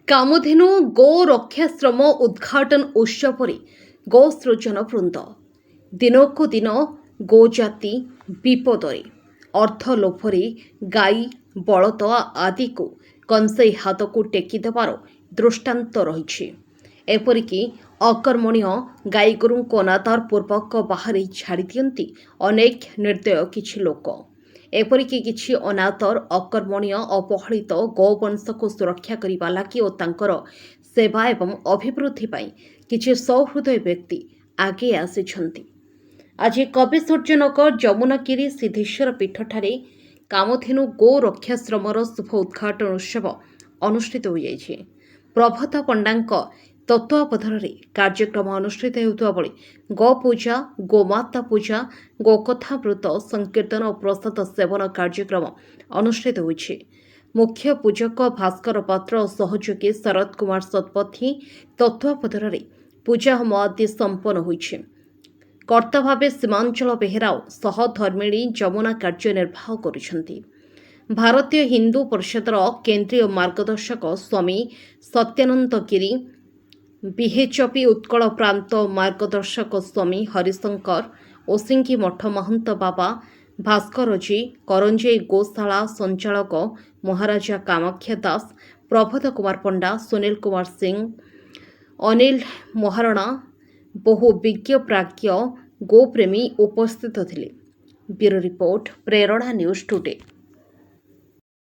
କାମଧେନୁ ଗୋ ରକ୍ଷାଶ୍ରମ ଉଦ୍ଘାଟନ ଉତ୍ସବରେ ଗୋ ସୃଜନ ବୃନ୍ଦ। ଦିନକୁ ଦିନ ଗୋଜାତି ବିପଦରେ। ଅର୍ଥ ଲୋଭରେ ଗାଈ ବଳଦ ଆଦିକୁ କଂସେଇ ହାତକୁ ଟେକି ଦେବାର ଦୃଷ୍ଟାନ୍ତ ରହିଛି। ଏପରିକି ଅକର୍ମଣୀୟ ଗାଈଗୋରୁଙ୍କୁ ଅନାଦର ପୂର୍ବକ ବାହାରେ ଛାଡ଼ି ଦିଅନ୍ତି ଅନେକ ନିର୍ଦ୍ଦୟ କିଛି ଲୋକ। ଏପରିକି କିଛି ଅନାଦର ଅକର୍ମଣୀୟ ଅବହେଳିତ ଗୋବଂଶକୁ ସୁରକ୍ଷା କରିବା ଲାଗି ଓ ତାଙ୍କର ସେବା ଏବଂ ଅଭିବୃଦ୍ଧି ପାଇଁ କିଛି ସହୃଦୟ ବ୍ୟକ୍ତି ଆଗେଇ ଆସିଛନ୍ତି। ଆଜି କବିସୂର୍ଯ୍ୟନଗର ଯମୁନାଗିରି ସିଦ୍ଧେଶ୍ୱର ପୀଠଠାରେ କାମଧେନୁ ଗୋ ରକ୍ଷାଶ୍ରମର ଶୁଭ ଉଦ୍ଘାଟନ ଉତ୍ସବ ଅନୁଷ୍ଠିତ ହୋଇଯାଇଛି। ପ୍ରଭାତ ପଣ୍ଡାଙ୍କ ତତ୍ତ୍ୱାବଧାନରେ କାର୍ଯ୍ୟକ୍ରମ ଅନୁଷ୍ଠିତ ହେଉଥିବା ବେଳେ ଗୋପୂଜା, ଗୋମାତା ପୂଜା, ଗୋକଥାମୃତ ସଂକୀର୍ତ୍ତନ ଓ ପ୍ରସାଦ ସେବନ କାର୍ଯ୍ୟକ୍ରମ ଅନୁଷ୍ଠିତ ହୋଇଛି। ମୁଖ୍ୟ ପୂଜକ ଭାସ୍କର ପାତ୍ର ଓ ସହଯୋଗୀ ଶରତ କୁମାର ଶତପଥୀ ତତ୍ତ୍ୱାବଧାନରେ ପୂଜା ହୋମ ଆଦି ସମ୍ପନ୍ନ ହୋଇଛି। କର୍ତ୍ତା ଭାବେ ସୀମାଞ୍ଚଳ ବେହେରାଓ ସହଧର୍ମିଣୀ ଯମୁନା କାର୍ଯ୍ୟ ନିର୍ବାହ କରୁଛନ୍ତି। ଭାରତୀୟ ହିନ୍ଦୁ ପରିଷଦର କେନ୍ଦ୍ରୀୟ ମାର୍ଗଦର୍ଶକ ସ୍ୱାମୀ ସତ୍ୟାନନ୍ଦ ଗିରି, ବିହେଚପି ଉତ୍କଳ ପ୍ରାନ୍ତ ମାର୍ଗଦର୍ଶକ ସ୍ୱାମୀ ହରିଶଙ୍କର ଓସିଙ୍ଗି ମଠ ମହନ୍ତ ବାବା ଭାସ୍କରଜୀ, କରଞ୍ଜେଇ ଗୋଶାଳା ସଞ୍ଚାଳକ ମହାରାଜା କାମାକ୍ଷା ଦାସ, ପ୍ରଭୋଦ କୁମାର ପଣ୍ଡା, ସୁନୀଲ କୁମାର ସିଂ, ଅନିଲ ମହାରଣା ବହୁ ବିଜ୍ଞ ପ୍ରାଜ୍ଞ ଗୋପ୍ରେମୀ ଉପସ୍ଥିତ ଥିଲେ। ବ୍ୟୁରୋ ରିପୋର୍ଟ, ପ୍ରେରଣା ନ୍ୟୁଜ୍ ଟୁଡେ।